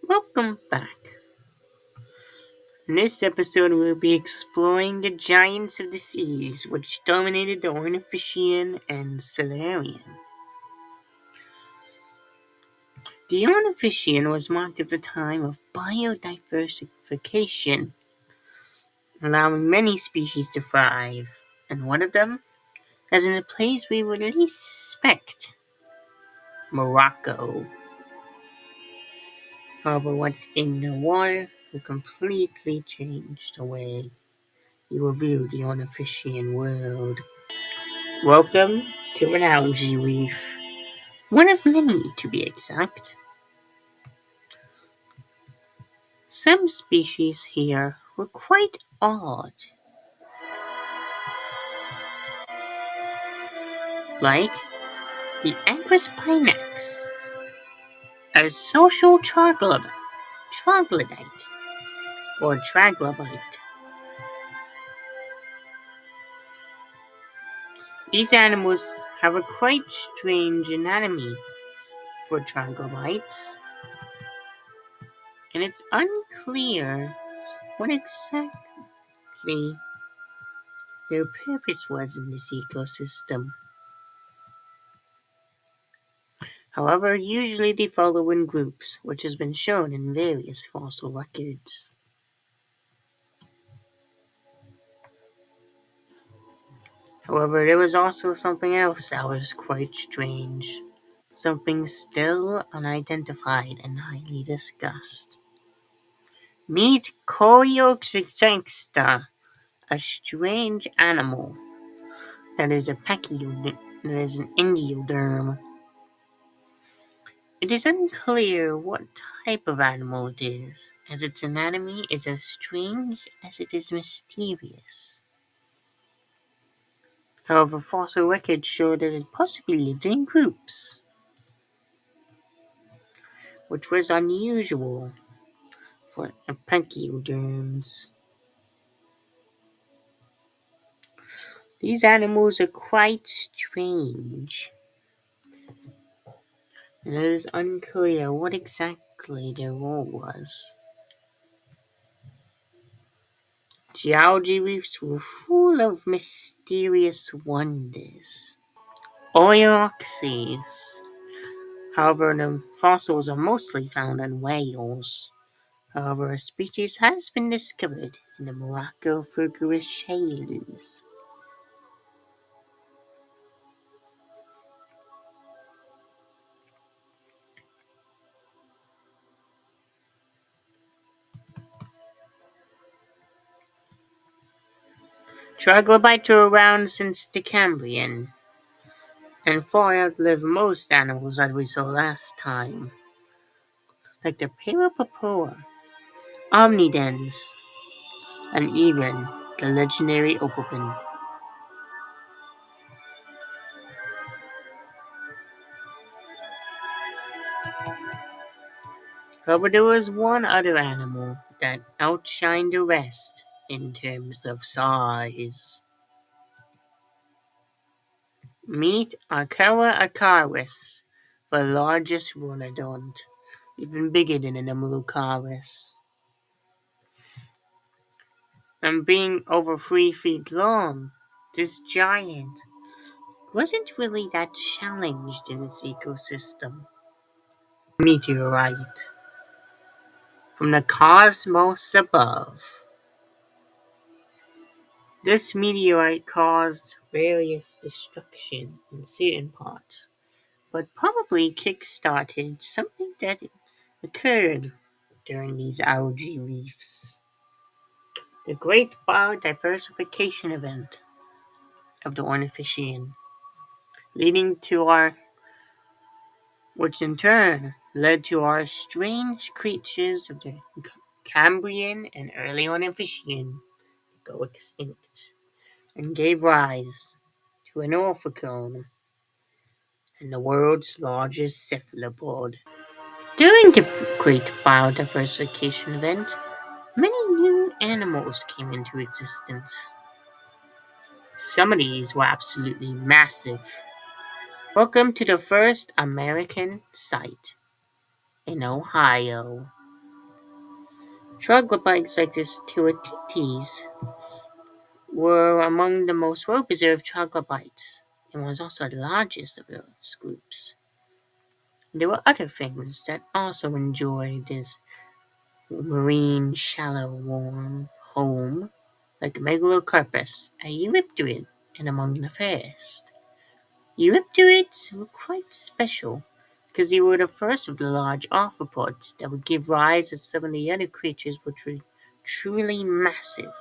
Welcome back. In this episode, we'll be exploring the giants of the seas which dominated the Ordovician and Silurian. The Ordovician was marked at the time of biodiversification, allowing many species to thrive, and one of them is in a place we would least suspect, Morocco. However, what's in the water will completely change the way you will view the Ordovician world. Welcome to an algae reef, one of many to be exact. Some species here were quite odd, like the Angus pinax, a social troglodyte, or traglobite. These animals have a quite strange anatomy for troglobites, and it's unclear what exactly their purpose was in this ecosystem. However, usually they follow in groups, which has been shown in various fossil records. However, there was also something else that was quite strange. Something still unidentified and highly discussed. Meet Coreoxexta, a strange animal that is an endioderm. It is unclear what type of animal it is, as its anatomy is as strange as it is mysterious. However, fossil records show that it possibly lived in groups, which was unusual for pachyderms. These animals are quite strange, and it is unclear what exactly their role was. Geology reefs were full of mysterious wonders. Oeoxys. However, the fossils are mostly found in whales. However, a species has been discovered in the Morocco Fergus shales. Troglobites were around since the Cambrian, and far outlived most animals that we saw last time, like the Parapopoa, Omnidens, and even the legendary Opopen. However, there was one other animal that outshined the rest in terms of size. Meet Archaea acaris, the largest rhododont, even bigger than an Amelucaris. And being over 3 feet long, this giant wasn't really that challenged in its ecosystem. Meteorite from the cosmos above. This meteorite caused various destruction in certain parts, but probably kick-started something that occurred during these algae reefs. The Great Biodiversification Event of the Ornithischian, which in turn led to our strange creatures of the Cambrian and early Ornithischian go extinct, and gave rise to an orthicone and the world's largest cephalopod. During the Great Biodiversification Event, many new animals came into existence. Some of these were absolutely massive. Welcome to the first American site in Ohio. Troglobites like the Stereotites were among the most well-preserved troglobites and was also the largest of those groups. There were other things that also enjoyed this marine shallow warm home, like Megalocarpus, a Eurypterid, and among the first. Eurypterids were quite special because they were the first of the large arthropods that would give rise to some of the other creatures which were truly massive.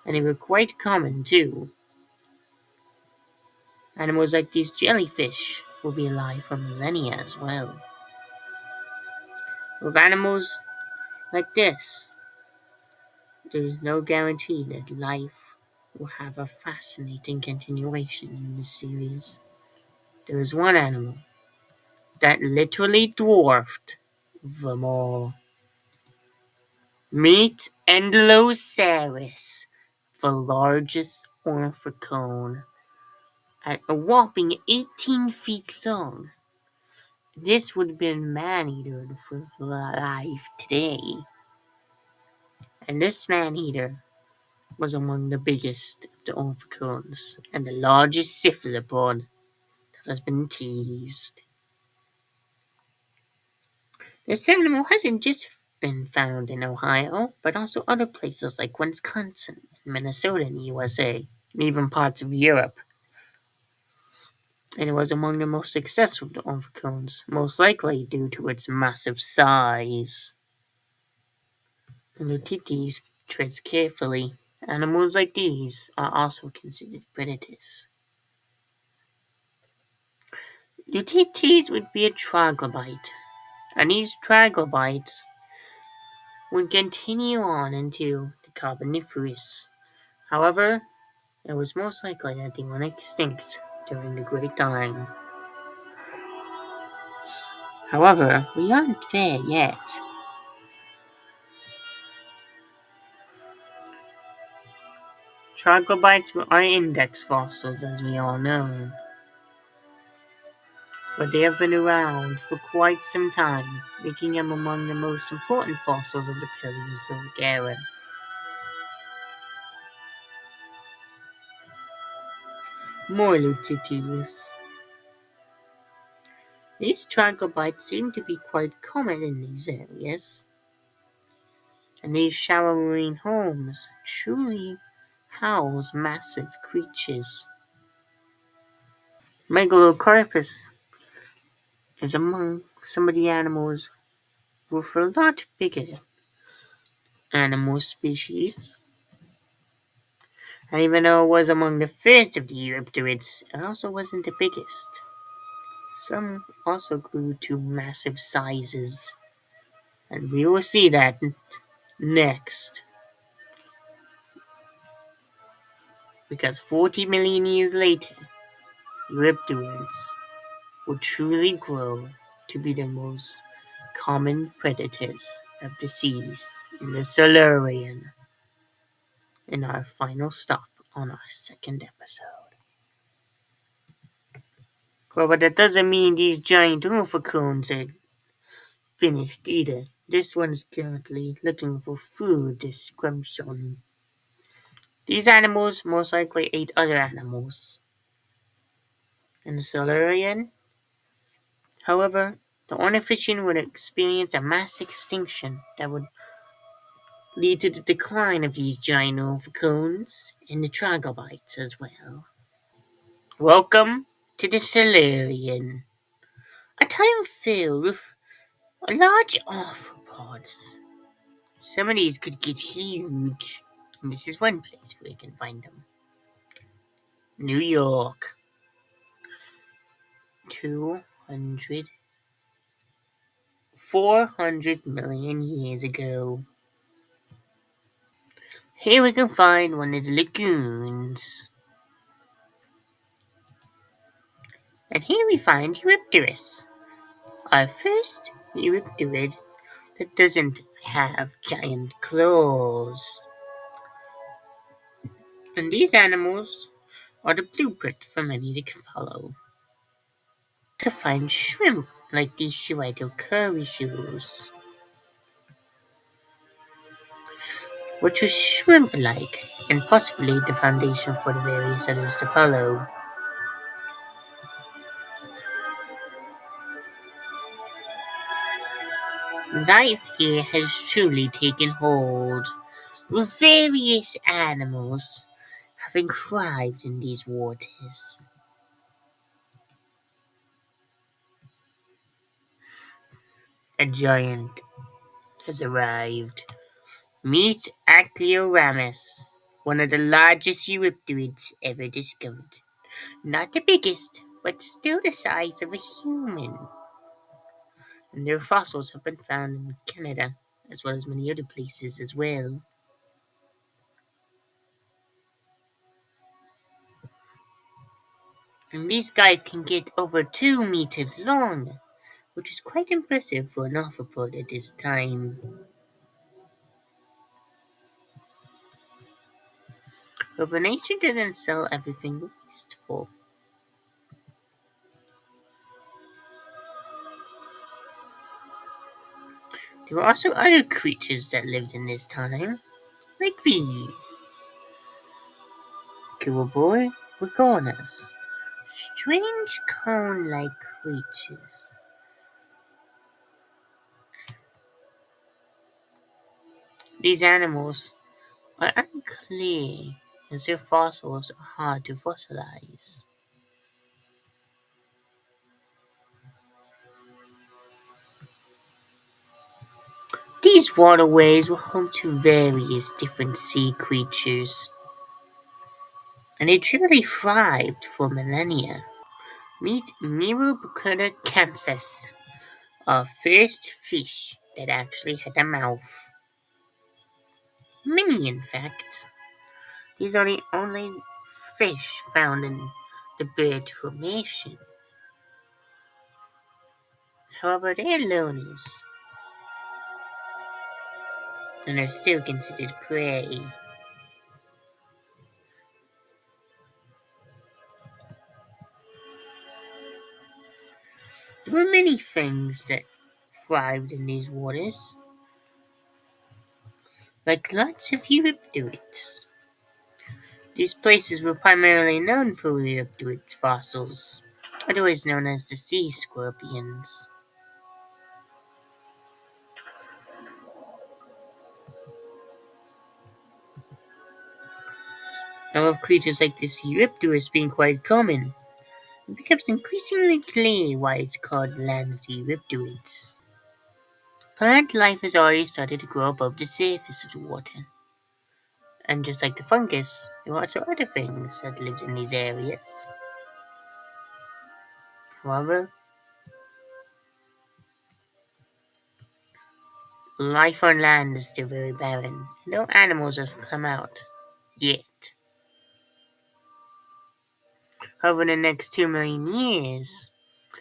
And they were quite common too. Animals like these jellyfish will be alive for millennia as well. With animals like this, there is no guarantee that life will have a fascinating continuation in this series. There is one animal that literally dwarfed them all. Meet Ankylosaurus, the largest orthicone, at a whopping 18 feet long. This would have been man-eater for life today. And this man-eater was among the biggest of the orthicones and the largest cephalopod that has been teased. This animal hasn't just been found in Ohio, but also other places like Wisconsin and Minnesota in the USA, and even parts of Europe. And it was among the most successful of the orthicones, most likely due to its massive size. And Lutites treads carefully. Animals like these are also considered predators. Lutites would be a troglobite, and these troglobites would continue on into the Carboniferous. However, it was most likely that they went extinct during the Great Time. However, we aren't there yet. Troglobites are index fossils, as we all know, but they have been around for quite some time, making them among the most important fossils of the Paleozoic era. More Lutites. These troglobites seem to be quite common in these areas, and these shallow marine homes truly house massive creatures. Megalocarpus is among some of the animals with a lot bigger animal species. And even though it was among the first of the Eurypterids, it also wasn't the biggest. Some also grew to massive sizes, and we will see that next. Because 40 million years later, Eurypterids will truly grow to be the most common predators of the seas in the Silurian, in our final stop on our second episode. Well, but that doesn't mean these giant orphicones are finished either. This one's currently looking for food description. These animals most likely ate other animals. In the Silurian, however, the Ordovician would experience a mass extinction that would lead to the decline of these giant orphicones and the troglobites as well. Welcome to the Silurian, a time filled with large arthropods. Some of these could get huge, and this is one place where you can find them. New York. 200, 400 million years ago. Here we can find one of the lagoons. And here we find Eurypterus, our first Eurypterid that doesn't have giant claws. And these animals are the blueprint for many to follow. To find shrimp like these Shiwaito curry shoes. which was shrimp-like and possibly the foundation for the various others to follow. Life here has truly taken hold, with various animals having thrived in these waters. A giant has arrived. Meet Acleoramus, one of the largest eurypterids ever discovered. Not the biggest, but still the size of a human. And their fossils have been found in Canada, as well as many other places as well. And these guys can get over 2 meters long, which is quite impressive for an arthropod at this time. However, nature doesn't sell everything wasteful. There were also other creatures that lived in this time, like these. Killable Wagonas, strange cone-like creatures. These animals are unclear as their fossils are hard to fossilize. These waterways were home to various different sea creatures, and they truly thrived for millennia. Meet Mirobucuna canthus, a first fish that actually had a mouth. Many, in fact. These are the only fish found in the bird formation. However, they are loners and are still considered prey. There were many things that thrived in these waters, like lots of eurypterids. These places were primarily known for eurypterids fossils, otherwise known as the sea scorpions. Now, with creatures like the Eurypterus being quite common, it becomes increasingly clear why it's called the land of the Eurypterids. Plant life has already started to grow above the surface of the water. And just like the fungus, there were also other things that lived in these areas. However, life on land is still very barren. No animals have come out yet. However, in the next 2 million years,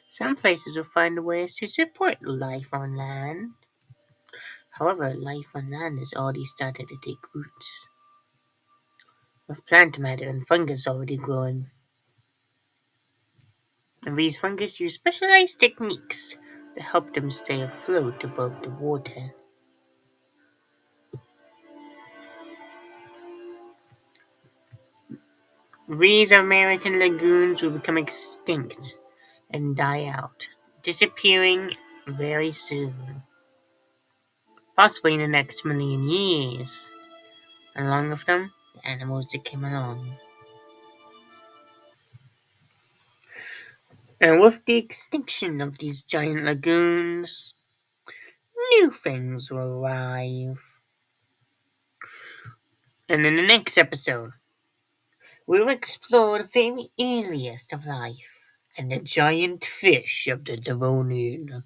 some places will find ways to support life on land. However, life on land has already started to take roots, with plant matter and fungus already growing. And these fungus use specialized techniques to help them stay afloat above the water. These American lagoons will become extinct and die out, disappearing very soon, possibly in the next million years, and along with them, the animals that came along. And with the extinction of these giant lagoons, new things will arrive. And in the next episode, we'll explore the very earliest of life and the giant fish of the Devonian.